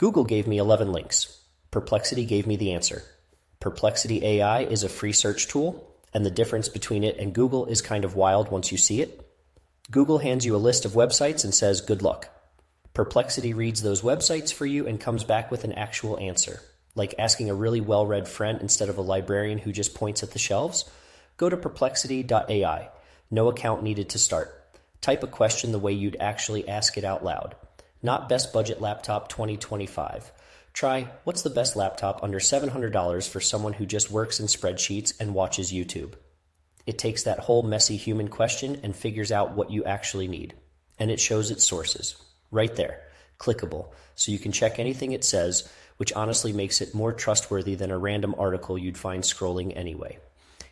Google gave me 11 links. Perplexity gave me the answer. Perplexity AI is a free search tool, and the difference between it and Google is kind of wild once you see it. Google hands you a list of websites and says, good luck. Perplexity reads those websites for you and comes back with an actual answer. Like asking a really well-read friend instead of a librarian who just points at the shelves? Go to perplexity.ai. No account needed to start. Type a question the way you'd actually ask it out loud. Not best budget laptop 2025. Try, what's the best laptop under $700 for someone who just works in spreadsheets and watches YouTube? It takes that whole messy human question and figures out what you actually need. And it shows its sources. Right there. Clickable. So you can check anything it says, which honestly makes it more trustworthy than a random article you'd find scrolling anyway.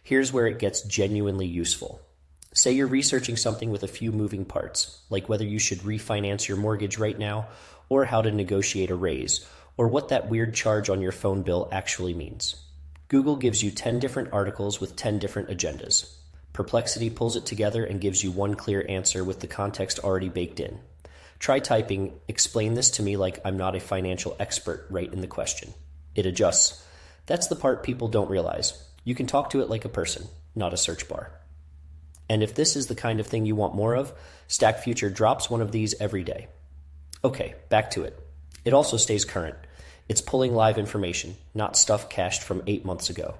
Here's where it gets genuinely useful. Say you're researching something with a few moving parts, like whether you should refinance your mortgage right now, or how to negotiate a raise, or what that weird charge on your phone bill actually means. Google gives you 10 different articles with 10 different agendas. Perplexity pulls it together and gives you one clear answer with the context already baked in. Try typing, explain this to me like I'm not a financial expert, right in the question. It adjusts. That's the part people don't realize. You can talk to it like a person, not a search bar. And if this is the kind of thing you want more of, Stack Future drops one of these every day. Okay, back to it. It also stays current. It's pulling live information, not stuff cached from 8 months ago.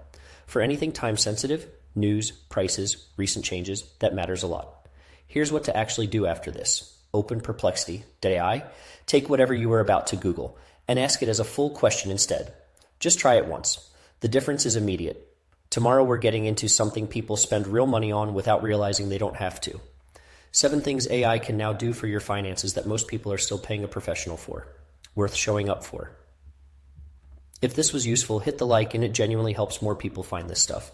For anything time sensitive, news, prices, recent changes, that matters a lot. Here's what to actually do after this. Open Perplexity.ai, take whatever you were about to Google, and ask it as a full question instead. Just try it once. The difference is immediate. Tomorrow we're getting into something people spend real money on without realizing they don't have to. 7 things AI can now do for your finances that most people are still paying a professional for. Worth showing up for. If this was useful, hit the like and it genuinely helps more people find this stuff.